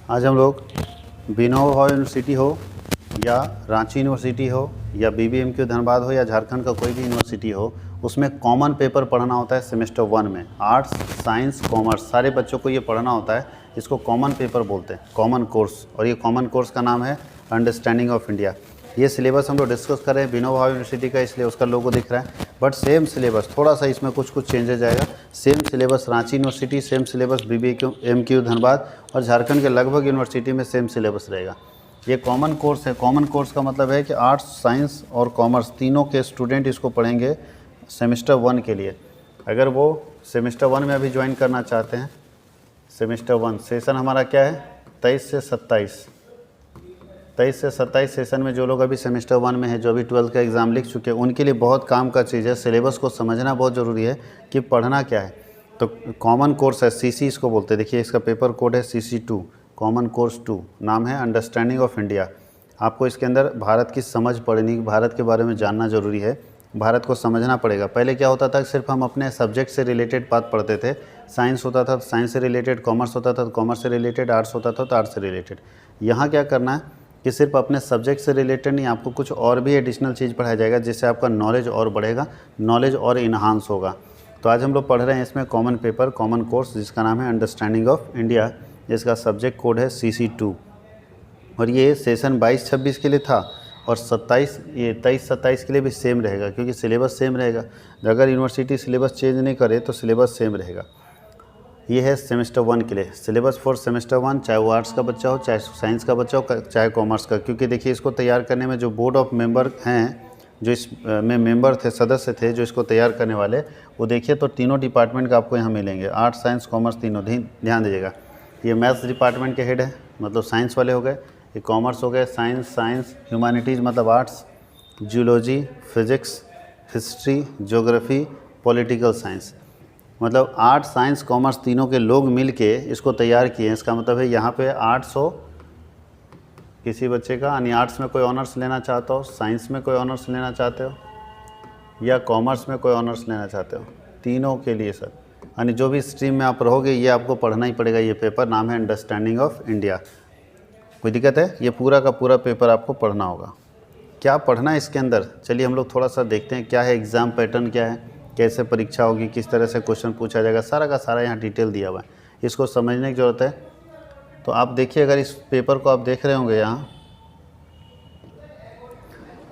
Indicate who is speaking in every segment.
Speaker 1: आज हम लोग विनोबा यूनिवर्सिटी हो या रांची यूनिवर्सिटी हो या BBMQ धनबाद हो या झारखंड का कोई भी यूनिवर्सिटी हो, उसमें कॉमन पेपर पढ़ना होता है सेमेस्टर 1 में। आर्ट्स, साइंस, कॉमर्स सारे बच्चों को ये पढ़ना होता है। इसको कॉमन पेपर बोलते हैं, कॉमन कोर्स। और ये कॉमन कोर्स का नाम है अंडरस्टैंडिंग ऑफ इंडिया। ये सिलेबस हम लोग डिस्कस कर रहे हैं विनोबा यूनिवर्सिटी का, इसलिए उसका लोगो दिख रहा है। बट सेम सिलेबस, थोड़ा सा इसमें कुछ चेंजेस आएगा। Same syllabus Ranchi university, same syllabus BBMQ Dhanbad और झारखंड के लगभग यूनिवर्सिटी में सेम सिलेबस रहेगा। ये कॉमन कोर्स है। कॉमन कोर्स का मतलब है कि आर्ट्स, साइंस और कॉमर्स तीनों के स्टूडेंट इसको पढ़ेंगे सेमेस्टर 1 के लिए। अगर वो सेमेस्टर 1 में अभी ज्वाइन करना चाहते हैं, सेमेस्टर 1 सेशन हमारा क्या है 23 से 27 सेशन में जो लोग अभी सेमेस्टर 1 में है, जो अभी 12th का एग्ज़ाम लिख चुके हैं, उनके लिए बहुत काम का चीज़ है। सिलेबस को समझना बहुत ज़रूरी है कि पढ़ना क्या है। तो कॉमन कोर्स है, CC इसको बोलते हैं। देखिए इसका पेपर कोड है CC2, कॉमन कोर्स 2, नाम है अंडरस्टैंडिंग ऑफ इंडिया। आपको इसके अंदर भारत की समझ पढ़नी, भारत के बारे में जानना ज़रूरी है, भारत को समझना पड़ेगा। पहले क्या होता था, सिर्फ हम अपने सब्जेक्ट से रिलेटेड बात पढ़ते थे। साइंस होता था तो साइंस से रिलेटेड, कॉमर्स होता था तो कॉमर्स से रिलेटेड, आर्ट्स होता था तो आर्ट्स से रिलेटेड। यहाँ क्या करना है कि सिर्फ अपने सब्जेक्ट से रिलेटेड नहीं, आपको कुछ और भी एडिशनल चीज़ पढ़ाया जाएगा, जिससे आपका नॉलेज और बढ़ेगा, नॉलेज और इन्हांस होगा। तो आज हम लोग पढ़ रहे हैं इसमें कॉमन पेपर, कॉमन कोर्स, जिसका नाम है अंडरस्टैंडिंग ऑफ इंडिया, जिसका सब्जेक्ट कोड है CC2। और ये सेशन 22-26 के लिए था और 23-27 के लिए भी सेम रहेगा, क्योंकि सिलेबस सेम रहेगा। अगर यूनिवर्सिटी सिलेबस चेंज नहीं करे तो सिलेबस सेम रहेगा। ये है सेमेस्टर 1 के लिए सिलेबस फॉर सेमेस्टर 1, चाहे वो आर्ट्स का बच्चा हो, चाहे साइंस का बच्चा हो, चाहे कॉमर्स का। क्योंकि देखिए इसको तैयार करने में जो बोर्ड ऑफ मेंबर हैं, जो इस में मेंबर थे, सदस्य थे जो इसको तैयार करने वाले, वो देखिए तो तीनों डिपार्टमेंट का आपको यहाँ मिलेंगे। आर्ट्स, साइंस, कॉमर्स तीनों। ध्यान दीजिएगा, ये मैथ्स डिपार्टमेंट के हेड है, मतलब साइंस वाले हो गए। ये कॉमर्स हो गए, साइंस, ह्यूमैनिटीज़ मतलब arts, geology, physics, history, geography, political science, मतलब आर्ट्स, साइंस, कॉमर्स तीनों के लोग मिल के इसको तैयार किए हैं। इसका मतलब है यहाँ पे आर्ट्स हो किसी बच्चे का, यानी आर्ट्स में कोई ऑनर्स लेना चाहता हो, साइंस में कोई ऑनर्स लेना चाहते हो या कॉमर्स में कोई ऑनर्स लेना चाहते हो, तीनों के लिए सर, यानी जो भी स्ट्रीम में आप रहोगे ये आपको पढ़ना ही पड़ेगा। ये पेपर नाम है अंडरस्टैंडिंग ऑफ इंडिया। कोई दिक्कत है? ये पूरा का पूरा पेपर आपको पढ़ना होगा। क्या पढ़ना है इसके अंदर, चलिए हम लोग थोड़ा सा देखते हैं क्या है एग्ज़ाम पैटर्न, क्या है, कैसे परीक्षा होगी, किस तरह से क्वेश्चन पूछा जाएगा, सारा का सारा यहाँ डिटेल दिया हुआ है। इसको समझने की ज़रूरत है। तो आप देखिए, अगर इस पेपर को आप देख रहे होंगे यहाँ,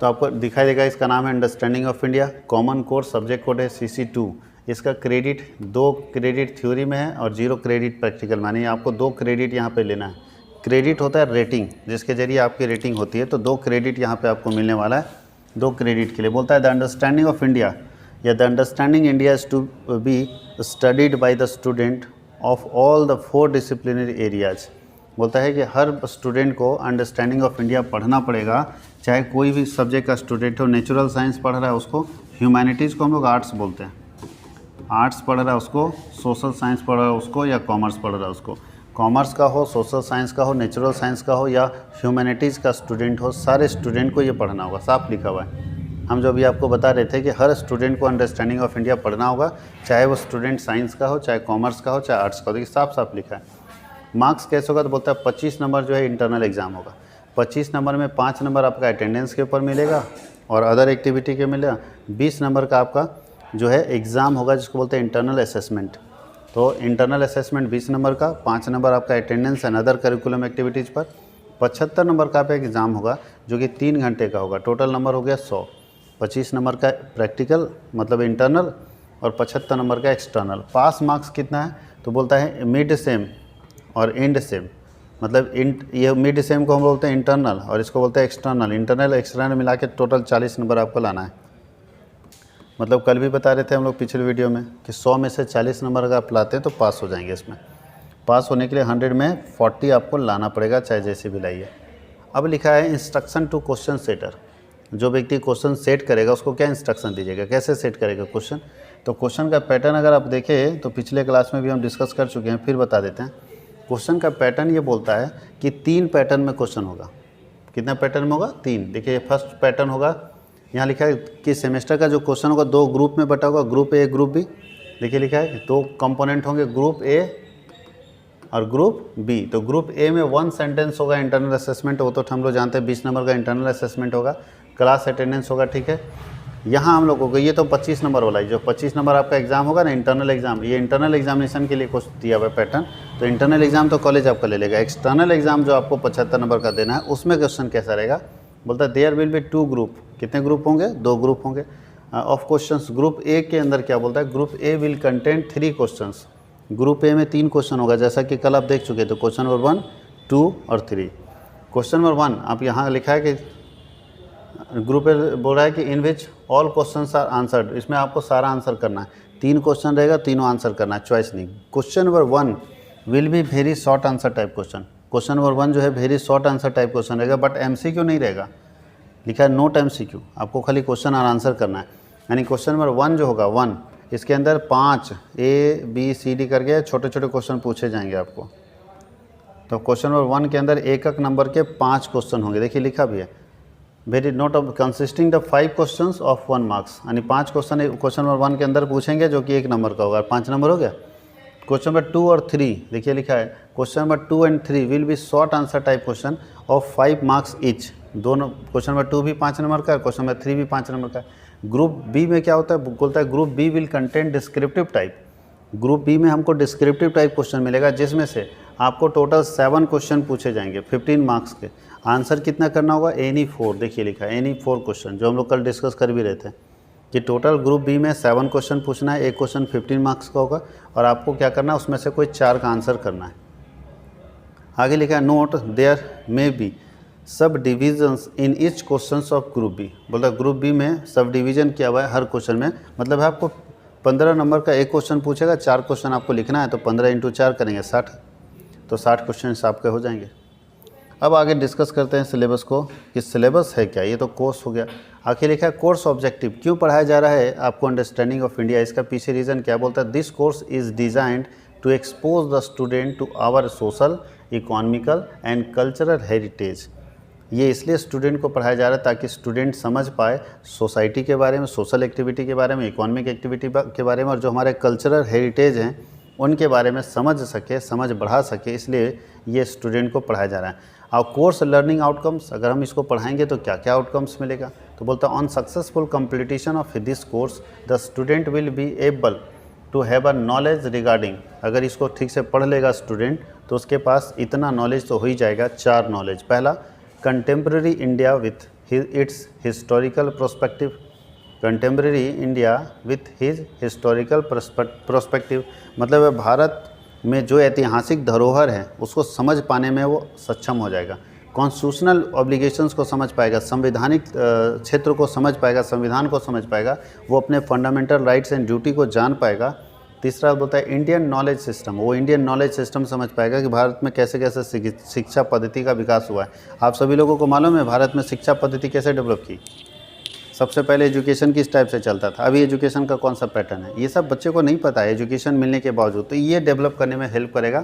Speaker 1: तो आपको दिखाई देगा इसका नाम है understanding of India, common course, subject code है CC2। इसका क्रेडिट 2 क्रेडिट थ्योरी में है और 0 क्रेडिट प्रैक्टिकल, मानिए आपको 2 क्रेडिट यहाँ पे लेना है। क्रेडिट होता है रेटिंग, जिसके जरिए आपकी रेटिंग होती है, तो 2 क्रेडिट यहाँ पे आपको मिलने वाला है। 2 क्रेडिट के लिए बोलता है द अंडरस्टैंडिंग ऑफ इंडिया या the understanding India is to be studied by the student of all the 4 disciplinary areas. बोलता है कि हर स्टूडेंट को अंडरस्टैंडिंग ऑफ इंडिया पढ़ना पड़ेगा, चाहे कोई भी सब्जेक्ट का स्टूडेंट हो। नेचुरल साइंस पढ़ रहा है उसको, ह्यूमैनिटीज़ को हम लोग आर्ट्स बोलते हैं, आर्ट्स पढ़ रहा है उसको, सोशल साइंस पढ़ रहा है उसको, या कॉमर्स पढ़ रहा है उसको। कॉमर्स का हो, सोशल साइंस का हो, नेचुरल साइंस का हो या ह्यूमैनिटीज़ का स्टूडेंट हो, सारे स्टूडेंट को ये पढ़ना होगा। साफ लिखा हुआ है। हम जो अभी आपको बता रहे थे कि हर स्टूडेंट को अंडरस्टैंडिंग ऑफ इंडिया पढ़ना होगा, चाहे वो स्टूडेंट साइंस का हो, चाहे कॉमर्स का हो, चाहे आर्ट्स का हो। देखिए साफ साफ लिखा है। मार्क्स कैसे होगा, तो बोलता है 25 नंबर जो है इंटरनल एग्ज़ाम होगा। 25 नंबर में 5 नंबर आपका अटेंडेंस के ऊपर मिलेगा और अदर एक्टिविटी के मिलेगा। 20 नंबर का आपका जो है एग्ज़ाम होगा, जिसको बोलते हैं इंटरनल असेसमेंट। तो इंटरनल असेसमेंट 20 नंबर का, 5 नंबर आपका attendance and other curriculum activities पर। 75 नंबर का आपका एग्ज़ाम होगा, जो कि 3 घंटे का होगा। टोटल नंबर हो गया 100। 25 नंबर का प्रैक्टिकल मतलब इंटरनल और 75 नंबर का एक्सटर्नल। पास मार्क्स कितना है, तो बोलता है मिड सेम और एंड सेम, मतलब ये मिड सेम को हम बोलते हैं इंटरनल और इसको बोलते हैं एक्सटर्नल। इंटरनल एक्सटर्नल मिला के टोटल 40 नंबर आपको लाना है। मतलब कल भी बता रहे थे हम लोग पिछले वीडियो में कि 100 में से 40 नंबर अगर आप लाते हैं तो पास हो जाएंगे। इसमें पास होने के लिए 100 में 40 आपको लाना पड़ेगा, चाहे जैसे भी लाइए। अब लिखा है इंस्ट्रक्शन टू क्वेश्चन सेटर। जो व्यक्ति क्वेश्चन सेट करेगा उसको क्या इंस्ट्रक्शन दीजिएगा, कैसे सेट करेगा क्वेश्चन। तो क्वेश्चन का पैटर्न अगर आप देखें तो पिछले क्लास में भी हम डिस्कस कर चुके हैं, फिर बता देते हैं। क्वेश्चन का पैटर्न ये बोलता है कि 3 पैटर्न में क्वेश्चन होगा। कितना पैटर्न में होगा? 3। देखिए फर्स्ट पैटर्न होगा, यहाँ लिखा है कि सेमेस्टर का जो क्वेश्चन होगा 2 ग्रुप में बटा होगा, ग्रुप ए, ग्रुप बी। देखिए लिखा है 2 कंपोनेंट होंगे, ग्रुप ए और ग्रुप बी। तो ग्रुप ए में 1 सेंटेंस होगा इंटरनल असेसमेंट, वो तो हम लोग जानते हैं 20 नंबर का इंटरनल असेसमेंट होगा, क्लास अटेंडेंस होगा, ठीक है। यहाँ हम लोगों को ये तो 25 नंबर वाला है, जो 25 नंबर आपका एग्जाम होगा ना इंटरनल एग्जाम, ये इंटरनल एग्जामिनेशन के लिए कुछ दिया हुआ पैटर्न। तो इंटरनल एग्जाम तो कॉलेज आपका ले लेगा, एक्सटर्नल एग्जाम जो आपको 75 नंबर का देना है उसमें क्वेश्चन कैसा रहेगा, बोलता है देयर विल बी 2 ग्रुप। कितने ग्रुप होंगे? 2 ग्रुप होंगे ऑफ क्वेश्चंस। ग्रुप ए के अंदर क्या बोलता है, group A will contain 3 questions. Group A में 3 क्वेश्चन होगा, जैसा कि कल आप देख चुके। तो क्वेश्चन नंबर 1, 2 और 3। क्वेश्चन नंबर 1 आप यहाँ लिखा है कि ग्रुप ए बोल रहा है कि in which all questions are answered, इसमें आपको सारा आंसर करना है। 3 क्वेश्चन रहेगा, तीनों आंसर करना है, चॉइस नहीं। Question number 1 will be very short answer type question. Question number 1 जो है very short answer type question रहेगा, बट एमसीक्यू नहीं रहेगा, लिखा है नोट एमसीक्यू, आपको खाली क्वेश्चन और आंसर करना है। यानी क्वेश्चन नंबर 1 जो होगा 1, इसके अंदर 5 A B C D करके छोटे छोटे क्वेश्चन पूछे जाएंगे आपको। तो क्वेश्चन नंबर 1 के अंदर एक नंबर के 5 क्वेश्चन होंगे, देखिए लिखा भी है very note of consisting the 5 questions of 1 marks. यानी 5 क्वेश्चन क्वेश्चन नंबर 1 के अंदर पूछेंगे जो कि 1 नंबर का होगा। 5 नंबर हो गया। क्वेश्चन नंबर 2 और 3 देखिए लिखा है question number 2 and 3 will be short answer type question of 5 marks each. दोनों क्वेश्चन नंबर 2 भी 5 नंबर का है, क्वेश्चन नंबर 3 भी 5 नंबर का है। ग्रुप बी में क्या होता है, बोलता है group B will contain descriptive type. Group B में हमको डिस्क्रिप्टिव टाइप क्वेश्चन मिलेगा, जिसमें से आपको टोटल 7 क्वेश्चन पूछे जाएंगे 15 मार्क्स के। आंसर कितना करना होगा, एनी 4, देखिए लिखा है एनी 4 क्वेश्चन, जो हम लोग कल डिस्कस कर भी रहे थे कि टोटल ग्रुप बी में 7 क्वेश्चन पूछना है, एक क्वेश्चन 15 मार्क्स का होगा और आपको क्या करना है, उसमें से कोई 4 का आंसर करना है। आगे लिखा है note there may be sub divisions in each questions of group B. बोलता है ग्रुप बी में सब डिवीजन किया हुआ है हर क्वेश्चन में, मतलब है आपको 15 नंबर का एक क्वेश्चन पूछेगा, 4 क्वेश्चन आपको लिखना है, तो 15 × 4 करेंगे 60, तो 60 क्वेश्चन आपके हो जाएंगे। अब आगे डिस्कस करते हैं सिलेबस को कि सिलेबस है क्या। ये तो कोर्स हो गया। आखिर लिखा है कोर्स ऑब्जेक्टिव, क्यों पढ़ाया जा रहा है आपको अंडरस्टैंडिंग ऑफ इंडिया, इसका पीछे रीज़न क्या बोलता है। This course is designed to expose the student to our social, economical and cultural heritage. ये इसलिए स्टूडेंट को पढ़ाया जा रहा है ताकि स्टूडेंट समझ पाए सोसाइटी के बारे में, सोशल एक्टिविटी के बारे में, इकोनॉमिक एक्टिविटी के बारे में, और जो हमारे कल्चरल हेरिटेज हैं उनके बारे में समझ सके, समझ बढ़ा सके, इसलिए ये स्टूडेंट को पढ़ाया जा रहा है। और कोर्स लर्निंग आउटकम्स, अगर हम इसको पढ़ाएंगे तो क्या क्या आउटकम्स मिलेगा, तो बोलता है on successful completion of this course the student will be able to have a knowledge regarding. अगर इसको ठीक से पढ़ लेगा स्टूडेंट तो उसके पास इतना नॉलेज तो हो ही जाएगा। 4 नॉलेज। पहला, contemporary India with its historical prospective. Contemporary India with his historical prospective मतलब है भारत में जो ऐतिहासिक धरोहर है उसको समझ पाने में वो सक्षम हो जाएगा। कॉन्स्टिट्यूशनल ऑब्लिगेशंस को समझ पाएगा, संवैधानिक क्षेत्र को समझ पाएगा, संविधान को समझ पाएगा, वो अपने फंडामेंटल राइट्स एंड ड्यूटी को जान पाएगा। तीसरा बोलता है इंडियन नॉलेज सिस्टम, वो इंडियन नॉलेज सिस्टम समझ पाएगा कि भारत में कैसे कैसे शिक्षा पद्धति का विकास हुआ है। आप सभी लोगों को मालूम है भारत में शिक्षा पद्धति कैसे डेवलप की। सबसे पहले एजुकेशन किस टाइप से चलता था, अभी एजुकेशन का कौन सा पैटर्न है, ये सब बच्चे को नहीं पता है एजुकेशन मिलने के बावजूद। तो ये डेवलप करने में हेल्प करेगा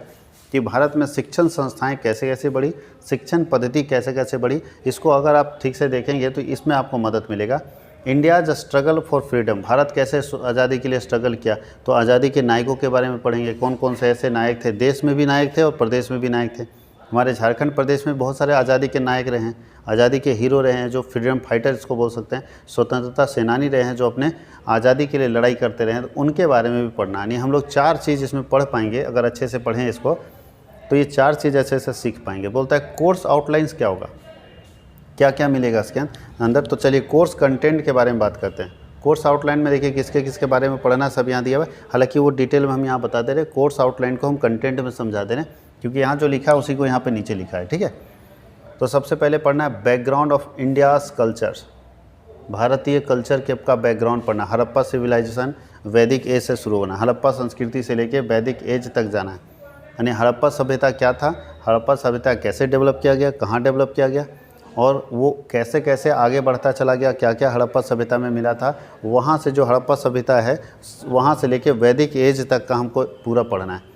Speaker 1: कि भारत में शिक्षण संस्थाएं कैसे कैसे बढ़ी, शिक्षण पद्धति कैसे कैसे बढ़ी। इसको अगर आप ठीक से देखेंगे तो इसमें आपको मदद मिलेगा। इंडिया ज स्ट्रगल फॉर फ्रीडम, भारत कैसे आज़ादी के लिए स्ट्रगल किया, तो आज़ादी के नायकों के बारे में पढ़ेंगे, कौन कौन से ऐसे नायक थे, देश में भी नायक थे और प्रदेश में भी नायक थे। हमारे झारखंड प्रदेश में बहुत सारे आज़ादी के नायक रहे हैं, आज़ादी के हीरो रहे हैं, जो फ्रीडम फाइटर्स को बोल सकते हैं, स्वतंत्रता सेनानी रहे हैं, जो अपने आज़ादी के लिए लड़ाई करते रहे हैं, तो उनके बारे में भी पढ़ना है। यानी हम लोग 4 चीज़ इसमें पढ़ पाएंगे, अगर अच्छे से पढ़ें इसको तो ये 4 चीज़ अच्छे से सीख पाएंगे। बोलता है कोर्स आउटलाइंस क्या होगा, क्या क्या मिलेगा इसके अंदर। तो चलिए कोर्स कंटेंट के बारे में बात करते हैं। कोर्स आउटलाइन में देखिए किसके किसके बारे में पढ़ना सब यहाँ दिया हुआ है, हालांकि वो डिटेल में हम यहाँ बता दे रहे हैं, कोर्स आउटलाइन को हम कंटेंट में समझा दे रहे हैं क्योंकि यहाँ जो लिखा है उसी को यहाँ पे नीचे लिखा है, ठीक है। तो सबसे पहले पढ़ना है बैकग्राउंड ऑफ इंडियाज़ कल्चर्स, भारतीय कल्चर के का बैकग्राउंड पढ़ना। हड़प्पा सिविलाइजेशन वैदिक एज से शुरू होना, हड़प्पा संस्कृति से लेके वैदिक एज तक जाना है। यानी हड़प्पा सभ्यता क्या था, हड़प्पा सभ्यता कैसे डेवलप किया गया, कहाँ डेवलप किया गया और वो कैसे कैसे आगे बढ़ता चला गया, क्या क्या हड़प्पा सभ्यता में मिला था। वहाँ से जो हड़प्पा सभ्यता है वहाँ से लेके वैदिक एज तक का हमको पूरा पढ़ना है।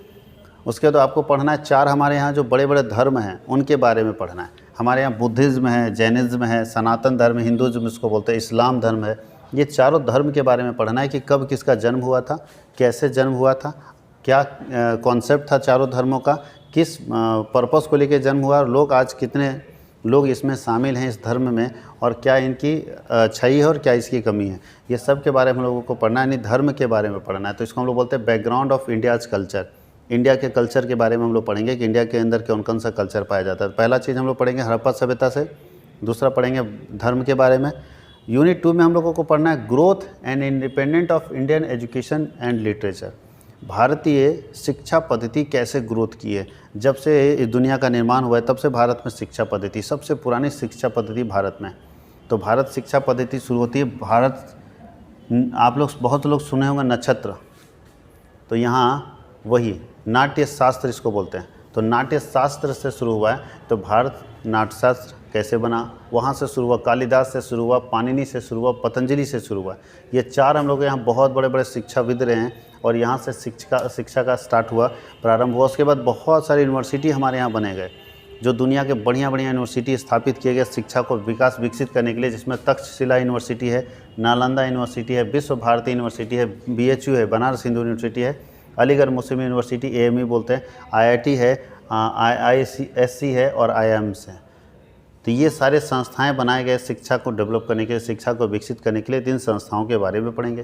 Speaker 1: उसके बाद आपको पढ़ना है 4 हमारे यहाँ जो बड़े बड़े धर्म हैं उनके बारे में पढ़ना है। हमारे यहाँ बुद्धिज़्म है, जैनिज़्म है, सनातन धर्म, हिंदुज़्म इसको बोलते हैं, इस्लाम धर्म है। ये चारों धर्म के बारे में पढ़ना है कि कब किसका जन्म हुआ था, कैसे जन्म हुआ था, क्या कॉन्सेप्ट था चारों धर्मों का, किस पर्पस को लेकर जन्म हुआ और लोग आज कितने लोग इसमें शामिल हैं इस धर्म में, और क्या इनकी अच्छाई है और क्या इसकी कमी है, ये सब के बारे में हम लोगों को पढ़ना है, यानी धर्म के बारे में पढ़ना है। तो इसको हम लोग बोलते हैं background of India's culture. India के कल्चर के बारे में हम लोग पढ़ेंगे कि इंडिया के अंदर कौन कौन सा कल्चर पाया जाता है। पहला चीज़ हम लोग पढ़ेंगे हड़प्पा सभ्यता से, दूसरा पढ़ेंगे धर्म के बारे में। यूनिट 2 में हम लोगों को पढ़ना है growth and independent of Indian education and literature. भारतीय शिक्षा पद्धति कैसे ग्रोथ की है, जब से इस दुनिया का निर्माण हुआ है तब से भारत में शिक्षा पद्धति, सबसे पुरानी शिक्षा पद्धति भारत में। तो भारत शिक्षा पद्धति शुरू होती है भारत, आप लोग बहुत लोग सुने होंगे नक्षत्र, तो यहाँ वही नाट्य शास्त्र इसको बोलते हैं। तो नाट्य शास्त्र से शुरू हुआ है, तो भारत नाट्यशास्त्र कैसे बना, वहाँ से शुरू हुआ, कालिदास से शुरू हुआ, पाणिनि से शुरू हुआ, पतंजलि से शुरू हुआ। ये 4 हम लोग यहाँ बहुत बड़े बड़े शिक्षाविद रहे हैं, और यहाँ से शिक्षा का स्टार्ट हुआ, प्रारंभ हुआ। उसके बाद बहुत सारी यूनिवर्सिटी हमारे यहाँ बने गए, जो दुनिया के बढ़िया बढ़िया यूनिवर्सिटी स्थापित किए गए शिक्षा को विकसित करने के लिए, जिसमें तक्षशिला यूनिवर्सिटी है, नालंदा यूनिवर्सिटी है, विश्व भारती यूनिवर्सिटी है, BHU है, बनारस हिंदू यूनिवर्सिटी है, अलीगढ़ मुस्लिम यूनिवर्सिटी AMU बोलते हैं, IIT है, IISc है और IIMs है। तो ये सारे संस्थाएं बनाए गए शिक्षा को डेवलप करने के लिए, शिक्षा को विकसित करने के लिए। 3 संस्थाओं के बारे में पढ़ेंगे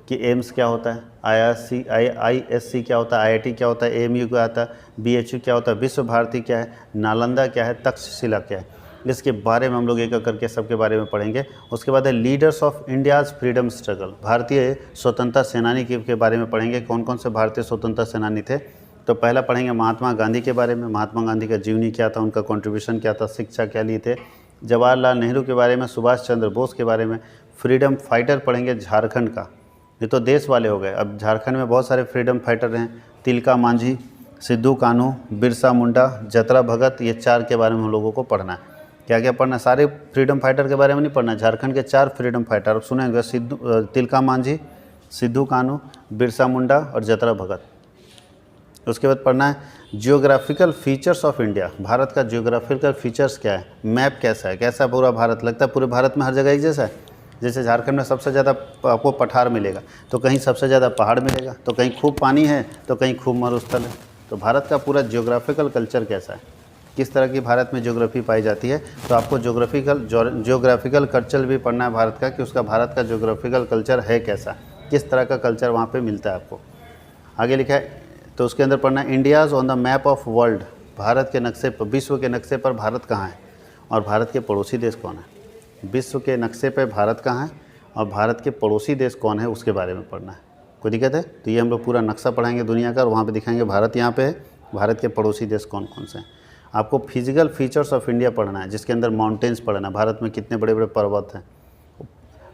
Speaker 1: कि एम्स क्या होता है, IISc क्या होता है, IIT क्या होता है, AMU क्या होता है, BHU क्या होता है, विश्व भारती क्या है, नालंदा क्या है, तक्षशिला क्या है। इसके बारे में हम लोग एक एक करके सबके बारे में पढ़ेंगे। उसके बाद है leaders of India's freedom struggle, भारतीय स्वतंत्रता सेनानी के बारे में पढ़ेंगे, कौन कौन से भारतीय स्वतंत्रता सेनानी थे। तो पहला पढ़ेंगे महात्मा गांधी के बारे में, महात्मा गांधी का जीवनी क्या था, उनका कंट्रीब्यूशन क्या था, शिक्षा क्या लिए थे। जवाहरलाल नेहरू के बारे में, सुभाष चंद्र बोस के बारे में। फ्रीडम फाइटर पढ़ेंगे झारखंड का, ये तो देश वाले हो गए, अब झारखंड में बहुत सारे फ्रीडम फाइटर हैं, तिलका मांझी, सिद्धू कान्हू, बिरसा मुंडा, जतरा भगत, ये 4 के बारे में हम लोगों को पढ़ना है। क्या क्या पढ़ना है, सारे फ्रीडम फाइटर के बारे में नहीं पढ़ना है, झारखंड के 4 फ्रीडम फाइटर सुनेंगे, तिलका मांझी, सिद्धू कान्हू, बिरसा मुंडा और जतरा भगत। उसके बाद पढ़ना है geographical features of India, Bharat का जियोग्राफिकल फीचर्स क्या है, मैप कैसा है, कैसा पूरा भारत, लगता है पूरे भारत में हर जगह एक जैसा है। जैसे झारखंड में सबसे ज़्यादा आपको पठार मिलेगा, तो कहीं सबसे ज़्यादा पहाड़ मिलेगा, तो कहीं खूब पानी है, तो कहीं खूब मरुस्थल है। तो भारत का पूरा जियोग्राफिकल कल्चर कैसा है, किस तरह की भारत में ज्योग्राफी पाई जाती है। तो आपको जियोग्राफिकल कल्चर भी पढ़ना है भारत का, कि उसका भारत का जियोग्राफिकल कल्चर है कैसा, किस तरह का कल्चर वहाँ पे मिलता है आपको। आगे लिखा है, तो उसके अंदर पढ़ना है India's on the map of world, Bharat के नक्शे पर, विश्व के नक्शे पर भारत कहाँ है और भारत के पड़ोसी देश कौन है। विश्व के नक्शे पर भारत कहाँ है और भारत के पड़ोसी देश कौन है, उसके बारे में पढ़ना है। कोई दिक्कत है? तो ये हम लोग पूरा नक्शा पढ़ाएंगे दुनिया का, और वहाँ पे दिखाएंगे भारत यहाँ पे है, भारत के पड़ोसी देश कौन कौन से हैं। आपको फिजिकल फीचर्स ऑफ इंडिया पढ़ना है, जिसके अंदर माउंटेन्स पढ़ना है, भारत में कितने बड़े बड़े पर्वत हैं,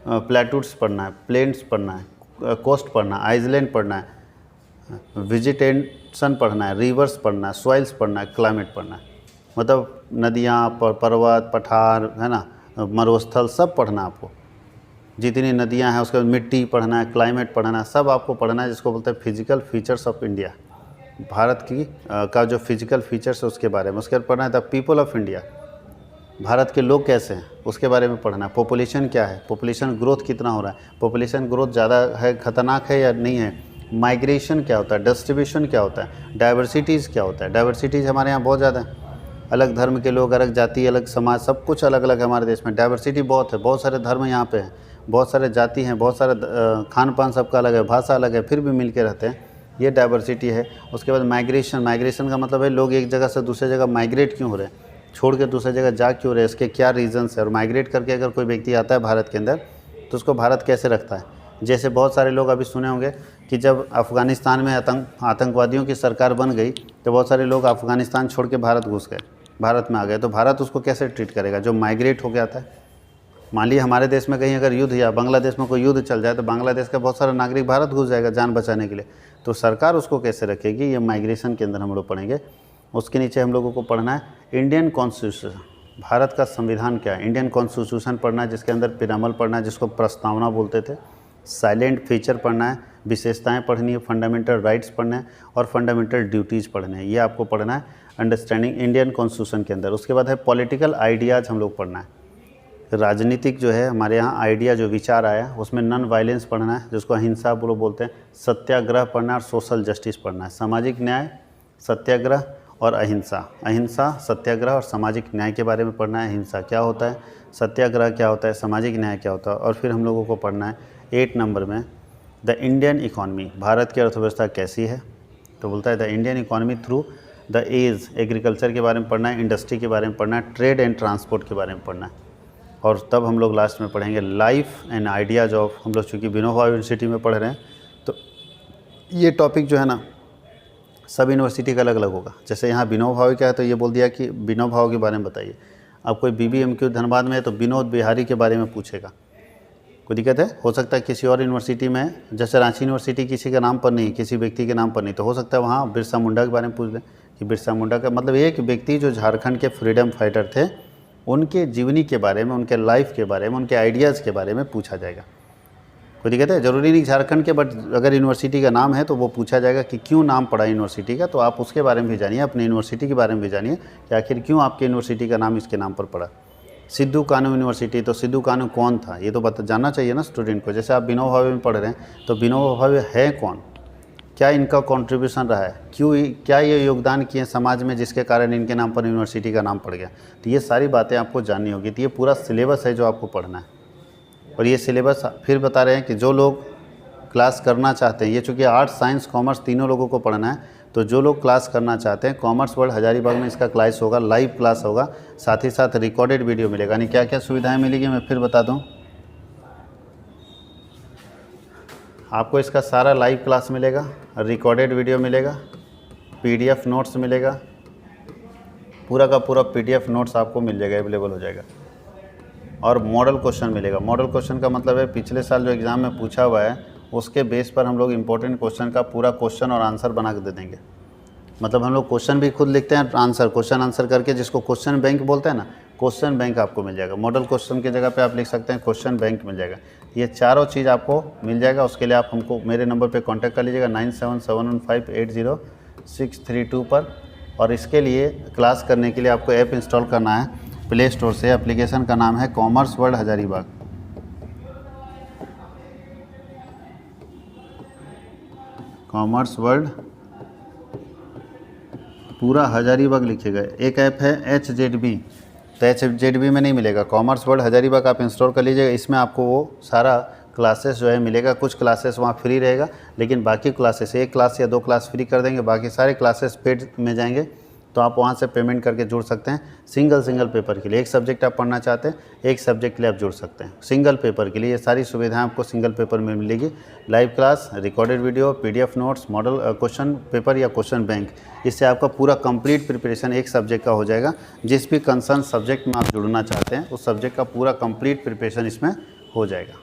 Speaker 1: प्लेटूड्स पढ़ना है, प्लेन्स पढ़ना है, कोस्ट पढ़ना है, आइसलैंड पढ़ना है, वेजिटेशन पढ़ना है, रिवर्स पढ़ना है, सॉइल्स पढ़ना है, क्लाइमेट पढ़ना है, मतलब नदियाँ, पर्वत, पठार, है ना, मरुस्थल, सब पढ़ना आपको, जितनी नदियाँ हैं, उसके बाद मिट्टी पढ़ना है, क्लाइमेट पढ़ना है, सब आपको पढ़ना है, जिसको बोलते हैं physical features of India, Bharat की का जो फिजिकल फीचर्स है उसके बारे में। उसके बाद पढ़ना है the people of India, Bharat के लोग कैसे हैं उसके बारे में पढ़ना है। पॉपुलेशन क्या है, पॉपुलेशन ग्रोथ कितना हो रहा है, पॉपुलेशन ग्रोथ ज़्यादा है, खतरनाक है या नहीं है, माइग्रेशन क्या होता है, डिस्ट्रीब्यूशन क्या होता है, डाइवर्सिटीज़ क्या होता है। डाइवर्सिटीज़ हमारे यहाँ बहुत ज़्यादा है, अलग धर्म के लोग, अलग जाति, अलग समाज, सब कुछ अलग अलग है हमारे देश में। डाइवर्सिटी बहुत है, बहुत सारे धर्म यहाँ पे हैं, बहुत सारे जाति हैं, बहुत सारे खान पान सबका अलग है, भाषा अलग है, फिर भी मिल के रहते हैं, ये डाइवर्सिटी है। उसके बाद माइग्रेशन का मतलब है लोग एक जगह से दूसरी जगह माइग्रेट क्यों हो रहे हैं, छोड़ के दूसरी जगह जा क्यों रहे हैं, इसके क्या रीजंस है। और माइग्रेट करके अगर कोई व्यक्ति आता है भारत के अंदर, तो उसको भारत कैसे रखता है। जैसे बहुत सारे लोग अभी सुने होंगे कि जब अफ़गानिस्तान में आतंकवादियों की सरकार बन गई, तो बहुत सारे लोग अफ़गानिस्तान छोड़ के भारत घुस गए, भारत में आ गए, तो भारत उसको कैसे ट्रीट करेगा जो माइग्रेट हो गया था। मान लीजिए हमारे देश में कहीं अगर युद्ध या बांग्लादेश में कोई युद्ध चल जाए, तो बांग्लादेश का बहुत सारा नागरिक भारत घुस जाएगा जान बचाने के लिए, तो सरकार उसको कैसे रखेगी, ये माइग्रेशन के अंदर हम लोग पढ़ेंगे। उसके नीचे हम लोगों को पढ़ना है इंडियन कॉन्स्टिट्यूशन, भारत का संविधान क्या है, इंडियन कॉन्स्टिट्यूशन पढ़ना है, जिसके अंदर पिरामल पढ़ना है, जिसको प्रस्तावना बोलते थे, साइलेंट फीचर पढ़ना है, विशेषताएं पढ़नी है, फंडामेंटल राइट्स पढ़ने हैं और फंडामेंटल ड्यूटीज़ पढ़ने हैं, ये आपको पढ़ना है अंडरस्टैंडिंग इंडियन कॉन्स्टिट्यूशन के अंदर। उसके बाद है पॉलिटिकल आइडियाज़ हम लोग पढ़ना है, राजनीतिक जो है हमारे यहाँ आइडिया जो विचार आया उसमें नॉन वायलेंस पढ़ना है, जिसको अहिंसा बोलते हैं, सत्याग्रह पढ़ना है और सोशल जस्टिस पढ़ना है, सामाजिक न्याय, सत्याग्रह और अहिंसा। अहिंसा, सत्याग्रह और सामाजिक न्याय के बारे में पढ़ना है। अहिंसा क्या होता है, सत्याग्रह क्या होता है, सामाजिक न्याय क्या होता है। और फिर हम लोगों को पढ़ना है 8 नंबर में द इंडियन इकॉनमी, भारत की अर्थव्यवस्था कैसी है। तो बोलता है the Indian economy through the age, agriculture के बारे में पढ़ना है, इंडस्ट्री के बारे में पढ़ना है, ट्रेड एंड ट्रांसपोर्ट के बारे में पढ़ना है। और तब हम लोग लास्ट में पढ़ेंगे लाइफ एंड आइडियाज़ ऑफ, हम लोग चूँकि विनोबा यूनिवर्सिटी में पढ़ रहे हैं तो ये टॉपिक जो है ना सब यूनिवर्सिटी का अलग अलग होगा। जैसे यहाँ विनोबा भावे क्या है तो ये बोल दिया कि विनोबा भावे के बारे में बताइए। अब कोई BBMQ धनबाद में है तो विनोद बिहारी के बारे में पूछेगा, कोई दिक्कत है। हो सकता है किसी और यूनिवर्सिटी में, जैसे रांची यूनिवर्सिटी किसी के नाम पर नहीं, किसी व्यक्ति के नाम पर नहीं, तो हो सकता है वहाँ बिरसा मुंडा के बारे में पूछ लें कि बिरसा मुंडा का मतलब एक व्यक्ति जो झारखंड के फ्रीडम फाइटर थे उनके जीवनी के बारे में, उनके लाइफ के बारे में, उनके आइडियाज़ के बारे में पूछा जाएगा। कोई दिक्कत है, ज़रूरी नहीं झारखंड के, बट अगर यूनिवर्सिटी का नाम है तो वो पूछा जाएगा कि क्यों नाम पड़ा यूनिवर्सिटी का, तो आप उसके बारे में भी जानिए, अपनी यूनिवर्सिटी के बारे में भी जानिए कि आखिर क्यों आपकी यूनिवर्सिटी का नाम इसके नाम पर पड़ा। सिद्धू कानू यूनिवर्सिटी, तो सिद्धू कानू कौन था ये तो जानना चाहिए ना स्टूडेंट को। जैसे आप विनोबा भावे में पढ़ रहे हैं तो विनोबा भावे है कौन, क्या इनका कंट्रीब्यूशन रहा है, क्यों, क्या ये योगदान किए समाज में जिसके कारण इनके नाम पर यूनिवर्सिटी का नाम पड़ गया। तो ये सारी बातें आपको जाननी होगी। तो ये पूरा सिलेबस है जो आपको पढ़ना है। और ये सिलेबस फिर बता रहे हैं कि जो लोग क्लास करना चाहते हैं, ये चूँकि आर्ट्स साइंस कॉमर्स तीनों लोगों को पढ़ना है, तो जो लोग क्लास करना चाहते हैं कॉमर्स वर्ल्ड हजारीबाग में इसका क्लास होगा, लाइव क्लास होगा, साथ ही साथ रिकॉर्डेड वीडियो मिलेगा। यानी क्या क्या सुविधाएं मिलेगी मैं फिर बता दूं। आपको इसका सारा लाइव क्लास मिलेगा, रिकॉर्डेड वीडियो मिलेगा, PDF नोट्स मिलेगा, पूरा का पूरा PDF नोट्स आपको मिल जाएगा, अवेलेबल हो जाएगा। और मॉडल क्वेश्चन मिलेगा। मॉडल क्वेश्चन का मतलब है पिछले साल जो एग्ज़ाम में पूछा हुआ है उसके बेस पर हम लोग इंपॉर्टेंट क्वेश्चन का पूरा क्वेश्चन और आंसर बना के दे देंगे। मतलब हम लोग क्वेश्चन भी खुद लिखते हैं, आंसर क्वेश्चन आंसर करके, जिसको क्वेश्चन बैंक बोलते हैं ना, क्वेश्चन बैंक आपको मिल जाएगा। मॉडल क्वेश्चन की जगह पे आप लिख सकते हैं क्वेश्चन बैंक मिल जाएगा। ये चारों चीज़ आपको मिल जाएगा। उसके लिए आप हमको मेरे नंबर पे कांटेक्ट कर लीजिएगा 9771580632 पर। और इसके लिए क्लास करने के लिए आपको ऐप इंस्टॉल करना है प्ले स्टोर से। एप्लीकेशन का नाम है commerce world Hazaribagh. Commerce world पूरा हजारीबाग लिखिएगा। एक ऐप है HZB, तो HZB में नहीं मिलेगा, कॉमर्स वर्ल्ड हजारीबाग आप इंस्टॉल कर लीजिएगा। इसमें आपको वो सारा क्लासेस जो है मिलेगा। कुछ क्लासेस वहाँ फ्री रहेगा, लेकिन बाकी क्लासेस 1 क्लास या 2 क्लास फ्री कर देंगे, बाकी सारे क्लासेस पेड में जाएंगे। तो आप वहाँ से पेमेंट करके जुड़ सकते हैं। सिंगल पेपर के लिए, एक सब्जेक्ट आप पढ़ना चाहते हैं, एक सब्जेक्ट के लिए आप जुड़ सकते हैं। सिंगल पेपर के लिए ये सारी सुविधाएं आपको सिंगल पेपर में मिलेगी। Live class, recorded video, PDF notes, model question paper या क्वेश्चन बैंक, इससे आपका पूरा कंप्लीट प्रिपरेशन एक सब्जेक्ट का हो जाएगा। जिस भी कंसर्न सब्जेक्ट में आप जुड़ना चाहते हैं उस सब्जेक्ट का पूरा कंप्लीट प्रिपरेशन इसमें हो जाएगा।